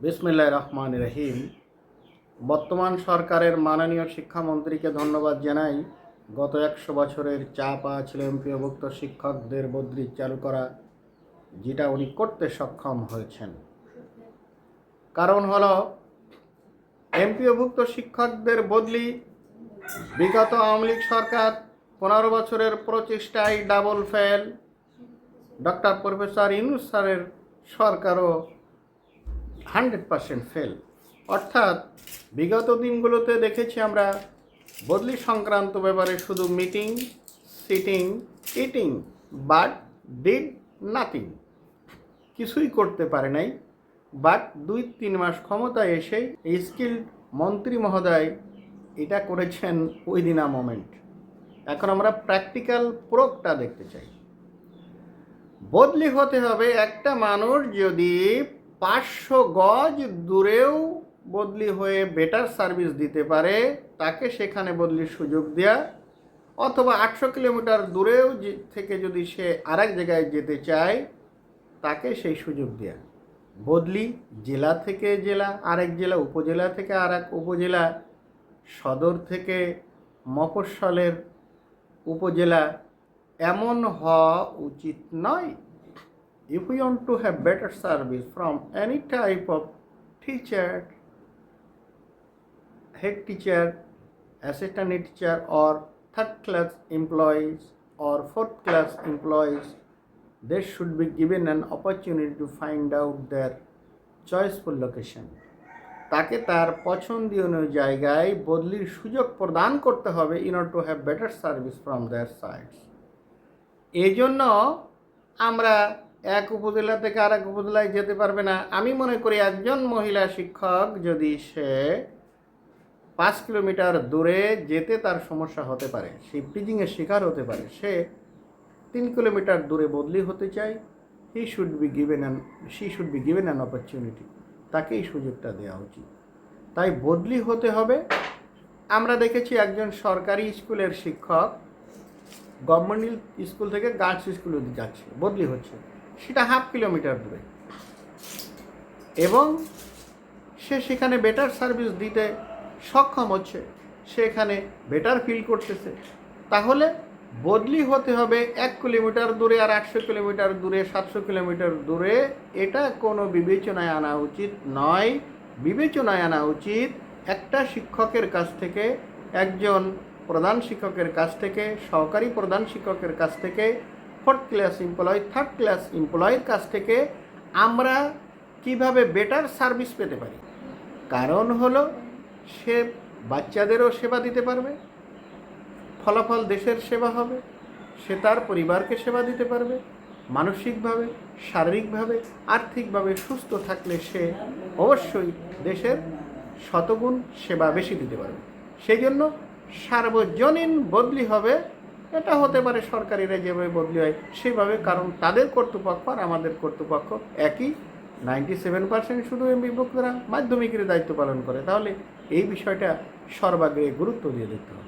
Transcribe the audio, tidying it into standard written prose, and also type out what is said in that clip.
বিসমিল্লাহির রহমানির রহিম। বর্তমান সরকারের মাননীয় শিক্ষামন্ত্রীকে ধন্যবাদ জানাই। গত 100 বছরের চাপ ছিল এমপিওভুক্ত শিক্ষকদের বদলি চালু করা, যেটা উনি করতে সক্ষম হয়েছেন। কারণ হলো এমপিওভুক্ত শিক্ষকদের বদলি বিগত আওয়ামী লীগ সরকার 15 বছরের প্রচেষ্টায় double fail. Doctor professor Yunus স্যারের সরকারও 100% ফেল। অর্থাৎ বিগত দিনগুলোতে দেখেছি আমরা বদলি সংক্রান্ত ব্যাপারে শুধু meeting, sitting, eating, but did nothing, কিছুই করতে পারে নাই। বাট 2-3 মাস ক্ষমতায় এসে এই স্কিল্ড মন্ত্রী মহোদয় এটা করেছেন উইদিন আ মোমেন্ট। এখন আমরা প্র্যাকটিক্যাল প্রোগটা দেখতে চাই। বদলি হতে হবে একটা মানুষ যদি 500 গজ দূরেও বদলি হয়ে বেটার সার্ভিস দিতে পারে, তাকে সেখানে বদলির সুযোগ দেওয়া, অথবা 800 কিলোমিটার দূরেও থেকে যদি সে আরেক জায়গায় যেতে চায়, তাকে সেই সুযোগ দেওয়া। বদলি জেলা থেকে জেলা, আরেক জেলা, উপজেলা থেকে আরেক উপজেলা, সদর থেকে মফস্বলের উপজেলা এমন হওয়া উচিত নয়। If we want to have better service from any type of teacher, head teacher, assistant teacher, or third class employees or fourth class employees, they should be given an opportunity to find out their choiceful location. তাকে তার পছন্দীয় জায়গায় বদলির সুযোগ প্রদান করতে হবে in order to have better service from their sides. এই জন্য আমরা এক উপজেলা থেকে আরেক উপজেলায় যেতে পারবে না। আমি মনে করি একজন মহিলা শিক্ষক যদি সে 5 কিলোমিটার দূরে যেতে তার সমস্যা হতে পারে, সে টিচিংয়ের শিকার হতে পারে, সে 3 কিলোমিটার দূরে বদলি হতে চায়, she should be given an opportunity, তাকে এই সুযোগটা দেওয়া উচিত। তাই বদলি হতে হবে। আমরা দেখেছি একজন সরকারি স্কুলের শিক্ষক গভর্নমেন্ট স্কুল থেকে গার্লস স্কুলে যাচ্ছে, বদলি হচ্ছে, সেটা 1/2 কিলোমিটার দূরে, এবং সে সেখানে বেটার সার্ভিস দিতে সক্ষম হচ্ছে, সেখানে বেটার ফিল করতেছে। তাহলে বদলি হতে হবে 1 কিলোমিটার দূরে আর 800 কিলোমিটার দূরে, 700 কিলোমিটার দূরে, এটা কোনো বিবেচনায় আনা উচিত নয়। বিবেচনায় আনা উচিত একটা শিক্ষকের কাছ থেকে, একজন প্রধান শিক্ষকের কাছ থেকে, সহকারী প্রধান শিক্ষকের কাছ থেকে, 4th class employee, 3rd class এমপ্লয়ির কাছ থেকে আমরা কিভাবে বেটার সার্ভিস পেতে পারি। কারণ হলো সে বাচ্চাদেরও সেবা দিতে পারবে, ফলাফল দেশের সেবা হবে, সে তার পরিবারকে সেবা দিতে পারবে, মানসিকভাবে, শারীরিকভাবে, আর্থিকভাবে সুস্থ থাকলে সে অবশ্যই দেশের শতগুণ সেবা বেশি দিতে পারবে। সেই জন্য সার্বজনীন বদলি হবে। এটা হতে পারে সরকারিরা যেভাবে বদলি হয় সেভাবে, কারণ তাদের কর্তৃপক্ষ আর আমাদের কর্তৃপক্ষ একই। 97% শুধু এমপিভুক্তরা মাধ্যমিকের দায়িত্ব পালন করে। তাহলে এই বিষয়টা সর্বাগ্রে গুরুত্ব দিয়ে দেখতে হবে।